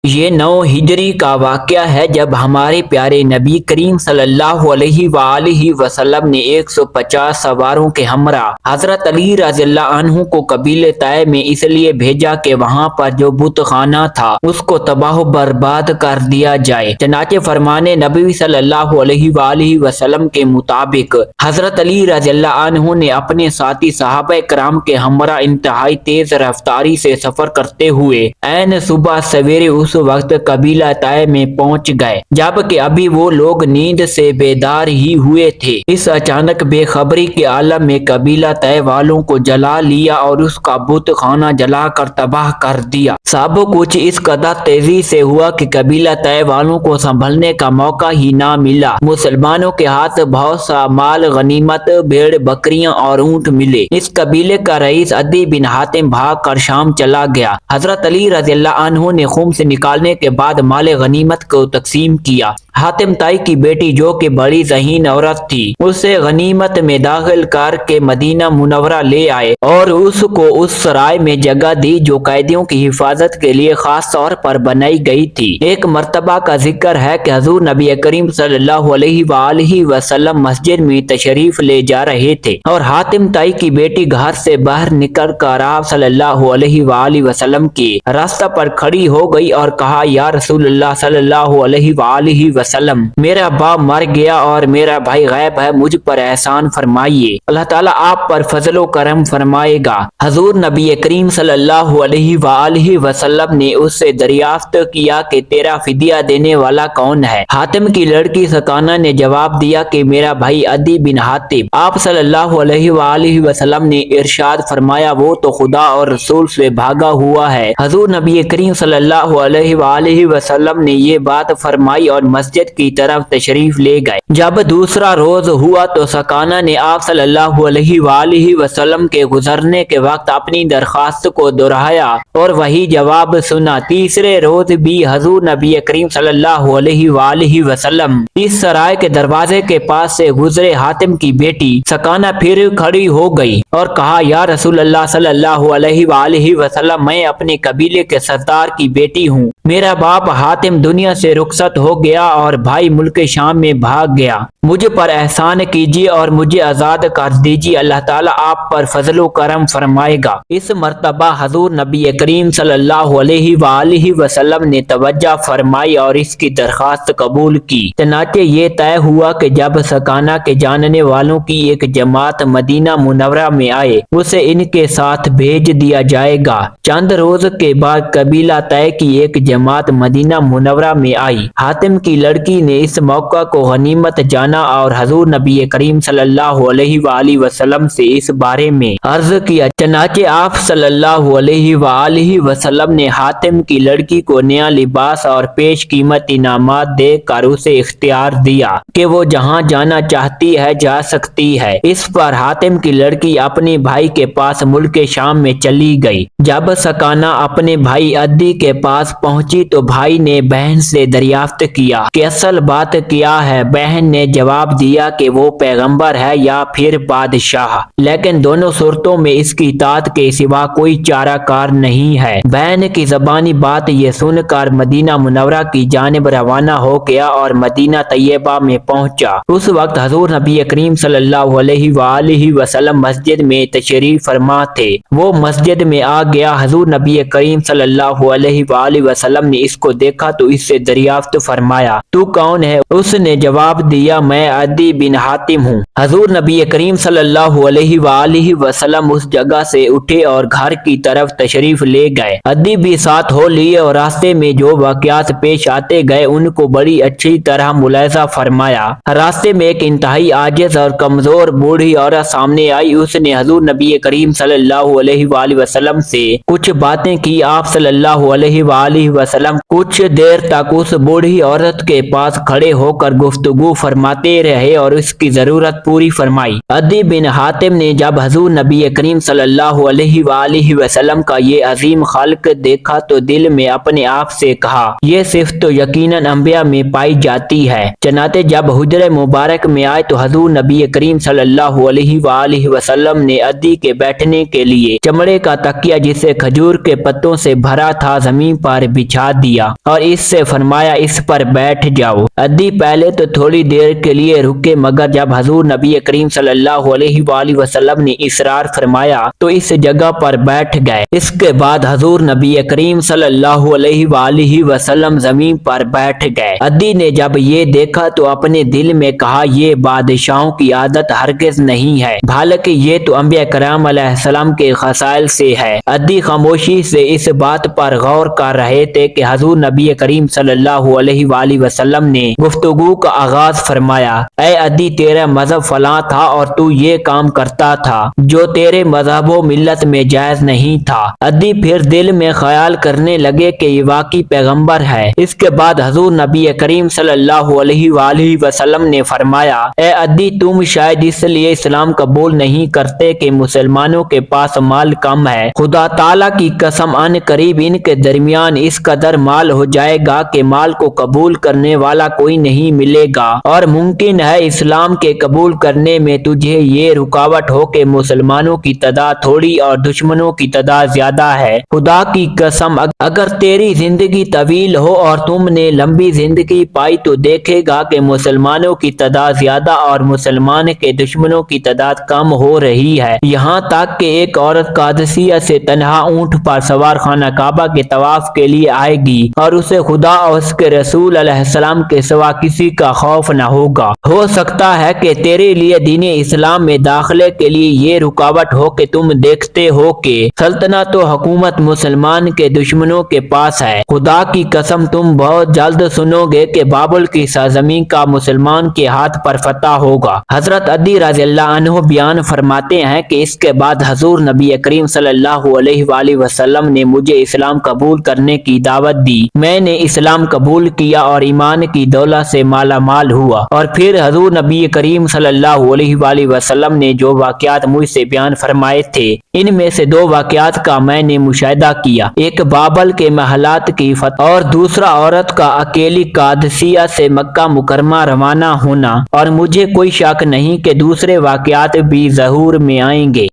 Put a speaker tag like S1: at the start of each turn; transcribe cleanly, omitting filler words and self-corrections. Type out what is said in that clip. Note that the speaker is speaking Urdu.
S1: یہ 9 ہجری کا واقعہ ہے جب ہمارے پیارے نبی کریم صلی اللہ علیہ وآلہ وسلم نے 150 سواروں کے ہمراہ حضرت علی رضی اللہ عنہ کو قبیلہ طائف میں اس لیے بھیجا کہ وہاں پر جو بت خانہ تھا اس کو تباہ و برباد کر دیا جائے۔ چنانچہ فرمان نبی صلی اللہ علیہ وآلہ وسلم کے مطابق حضرت علی رضی اللہ عنہ نے اپنے ساتھی صحابہ کرام کے ہمراہ انتہائی تیز رفتاری سے سفر کرتے ہوئے عین صبح سویرے اس وقت قبیلہ طائف میں پہنچ گئے جبکہ ابھی وہ لوگ نیند سے بیدار ہی ہوئے تھے۔ اس اچانک بے خبری کے عالم میں قبیلہ طائف والوں کو جلا لیا اور اس کا بت خانہ جلا کر تباہ کر دیا۔ سب کچھ اس قدر تیزی سے ہوا کہ قبیلہ طائف والوں کو سنبھلنے کا موقع ہی نہ ملا۔ مسلمانوں کے ہاتھ بہت سا مال غنیمت، بھیڑ بکریاں اور اونٹ ملے۔ اس قبیلے کا رئیس عدی بن حاتم بھاگ کر شام چلا گیا۔ حضرت علی رضی اللہ عنہ نے خمس نکالنے کے بعد مال غنیمت کو تقسیم کیا۔ حاتم طائی کی بیٹی جو کہ بڑی ذہین عورت تھی اسے غنیمت میں داخل کر کے مدینہ منورہ لے آئے اور اس کو اس سرائے میں جگہ دی جو قیدیوں کی حفاظت کے لیے خاص طور پر بنائی گئی تھی۔ ایک مرتبہ کا ذکر ہے کہ حضور نبی کریم صلی اللہ علیہ وآلہ وسلم مسجد میں تشریف لے جا رہے تھے اور حاتم طائی کی بیٹی گھر سے باہر نکل کر آپ صلی اللہ علیہ وآلہ وسلم کے راستہ پر کھڑی ہو گئی اور کہا، یا رسول اللہ صلی اللہ علیہ وآلہ وسلم، میرا باپ مر گیا اور میرا بھائی غائب ہے، مجھ پر احسان فرمائیے، اللہ تعالیٰ آپ پر فضل و کرم فرمائے گا۔ حضور نبی کریم صلی اللہ علیہ وآلہ وسلم نے اس سے دریافت کیا کہ تیرا فدیہ دینے والا کون ہے؟ حاتم کی لڑکی سکانہ نے جواب دیا کہ میرا بھائی عدی بن حاتم۔ آپ صلی اللہ علیہ وآلہ وسلم نے ارشاد فرمایا، وہ تو خدا اور رسول سے بھاگا ہوا ہے۔ حضور نبی کریم صلی اللہ علیہ وآلہ وسلم نے یہ بات فرمائی اور مسجد کی طرف تشریف لے گئے۔ جب دوسرا روز ہوا تو سکانہ نے آپ صلی اللہ علیہ وآلہ وسلم کے گزرنے کے وقت اپنی درخواست کو دہرایا اور وہی جواب سنا۔ تیسرے روز بھی حضور نبی کریم صلی اللہ علیہ وآلہ وسلم اس سرائے کے دروازے کے پاس سے گزرے۔ حاتم کی بیٹی سکانہ پھر کھڑی ہو گئی اور کہا، یا رسول اللہ صلی اللہ علیہ وآلہ وسلم، میں اپنے قبیلے کے سردار کی بیٹی ہوں، میرا باپ حاتم دنیا سے رخصت ہو گیا اور بھائی ملک شام میں بھاگ گیا، مجھ پر احسان کیجیے اور مجھے آزاد کر دیجیے، اللہ تعالیٰ آپ پر فضل و کرم فرمائے گا۔ اس مرتبہ حضور نبی کریم صلی اللہ علیہ وآلہ وسلم نے توجہ فرمائی اور اس کی درخواست قبول کی۔ چنانچہ یہ طے ہوا کہ جب سکانہ کے جاننے والوں کی ایک جماعت مدینہ منورہ میں آئے اسے ان کے ساتھ بھیج دیا جائے گا۔ چند روز کے بعد قبیلہ طائف کی ایک جماعت مدینہ منورہ میں آئی۔ حاتم کی لڑکی نے اس موقع کو غنیمت جانا اور حضور نبی کریم صلی اللہ علیہ وآلہ وسلم سے اس بارے میں عرض کیا۔ چنانچہ آپ صلی اللہ علیہ وآلہ وسلم نے حاتم کی لڑکی کو نیا لباس اور پیش قیمت انعامات دے کر اسے اختیار دیا کہ وہ جہاں جانا چاہتی ہے جا سکتی ہے۔ اس پر حاتم کی لڑکی اپنے بھائی کے پاس ملک شام میں چلی گئی۔ جب سکانہ اپنے بھائی عدی کے پاس پہنچی تو بھائی نے بہن سے دریافت کیا کہ اصل بات کیا ہے۔ بہن نے جواب دیا کہ وہ پیغمبر ہے یا پھر بادشاہ، لیکن دونوں صورتوں میں اس کی اطاعت کے سوا کوئی چارہ کار نہیں ہے۔ بہن کی زبانی بات یہ سن کر مدینہ منورہ کی جانب روانہ ہو گیا اور مدینہ طیبہ میں پہنچا۔ اس وقت حضور نبی کریم صلی اللہ علیہ وآلہ وسلم مسجد میں تشریف فرما تھے۔ وہ مسجد میں آ گیا۔ حضور نبی کریم صلی اللہ علیہ وآلہ وسلم نے اس کو دیکھا تو اس سے دریافت فرمایا، تو کون ہے؟ اس نے جواب دیا، میں عدی بن حاتم ہوں۔ حضور نبی کریم صلی اللہ علیہ وآلہ وسلم اس جگہ سے اٹھے اور گھر کی طرف تشریف لے گئے۔ عدی بھی ساتھ ہو لیے اور راستے میں جو واقعات پیش آتے گئے ان کو بڑی اچھی طرح ملاحظہ فرمایا۔ راستے میں ایک انتہائی عاجز اور کمزور بوڑھی عورت سامنے آئی۔ اس نے حضور نبی کریم صلی اللہ علیہ وآلہ وسلم سے کچھ باتیں کی۔ آپ صلی اللہ علیہ وآلہ وسلم کچھ دیر تک اس بوڑھی عورت کے پاس کھڑے ہو کر گفتگو فرماتے رہے اور اس کی ضرورت پوری فرمائی۔ عدی بن حاتم نے جب حضور نبی کریم صلی اللہ علیہ وآلہ وسلم کا یہ عظیم خلق دیکھا تو دل میں اپنے آپ سے کہا، یہ صفت تو یقیناً انبیاء میں پائی جاتی ہے۔ چنانچہ جب حجرہ مبارک میں آئے تو حضور نبی کریم صلی اللہ علیہ وآلہ وسلم نے عدی کے بیٹھنے کے لیے چمڑے کا تکیہ جسے کھجور کے پتوں سے بھرا تھا زمین پر بچھا بچھا دیا اور اس سے فرمایا اس پر بیٹھ جاؤ۔ عدی پہلے تو تھوڑی دیر کے لیے رکے، مگر جب حضور نبی کریم صلی اللہ علیہ وآلہ وسلم نے اصرار فرمایا تو اس جگہ پر بیٹھ گئے۔ اس کے بعد حضور نبی کریم صلی اللہ علیہ وآلہ وسلم زمین پر بیٹھ گئے۔ عدی نے جب یہ دیکھا تو اپنے دل میں کہا یہ بادشاہوں کی عادت ہرگز نہیں ہے، حالانکہ یہ تو انبیاء کرام علیہ السلام کے خصائل سے ہے۔ عدی خاموشی سے اس بات پر غور کر رہے تھے کہ حضور نبی کریم صلی اللہ علیہ وآلہ وسلم نے گفتگو کا آغاز فرمایا۔ اے عدی، تیرا مذہب فلاں تھا اور تو یہ کام کرتا تھا جو تیرے مذہب و ملت میں جائز نہیں تھا۔ عدی پھر دل میں خیال کرنے لگے کہ یہ واقعی پیغمبر ہے۔ اس کے بعد حضور نبی کریم صلی اللہ علیہ وآلہ وسلم نے فرمایا، اے عدی، تم شاید اس لیے اسلام قبول نہیں کرتے کہ مسلمانوں کے پاس مال کم ہے۔ خدا تعالیٰ کی قسم ان قریب ان کے درمیان اس قدر مال ہو جائے گا کہ مال کو قبول کرنے والا کوئی نہیں ملے گا، اور ممکن ہے اسلام کے قبول کرنے میں تجھے یہ رکاوٹ ہو کہ مسلمانوں کی تعداد تھوڑی اور دشمنوں کی تعداد زیادہ ہے۔ خدا کی قسم اگر تیری زندگی طویل ہو اور تم نے لمبی زندگی پائی تو دیکھے گا کہ مسلمانوں کی تعداد زیادہ اور مسلمان کے دشمنوں کی تعداد کم ہو رہی ہے، یہاں تک کہ ایک عورت قادسیہ سے تنہا اونٹ پر سوار خانہ کعبہ کے طواف کے لیے آئے گی اور اسے خدا اور اس کے رسول علیہ السلام کے سوا کسی کا خوف نہ ہوگا۔ ہو سکتا ہے کہ تیرے لیے دین اسلام میں داخلے کے لیے یہ رکاوٹ ہو کہ تم دیکھتے ہو کہ سلطنت و حکومت مسلمان کے دشمنوں کے پاس ہے۔ خدا کی قسم تم بہت جلد سنو گے کہ بابل کی سرزمین کا مسلمان کے ہاتھ پر فتح ہوگا۔ حضرت عدی رضی اللہ عنہ بیان فرماتے ہیں کہ اس کے بعد حضور نبی کریم صلی اللہ علیہ وآلہ وسلم نے مجھے اسلام قبول کرنے کی دعوت دی۔ میں نے اسلام قبول کیا اور ایمان کی دولت سے مالا مال ہوا، اور پھر حضور نبی کریم صلی اللہ علیہ وآلہ وسلم نے جو واقعات مجھ سے بیان فرمائے تھے ان میں سے دو واقعات کا میں نے مشاہدہ کیا، ایک بابل کے محلات کی فتح اور دوسرا عورت کا اکیلی قادسیہ سے مکہ مکرمہ روانہ ہونا، اور مجھے کوئی شک نہیں کہ دوسرے واقعات بھی ظہور میں آئیں گے۔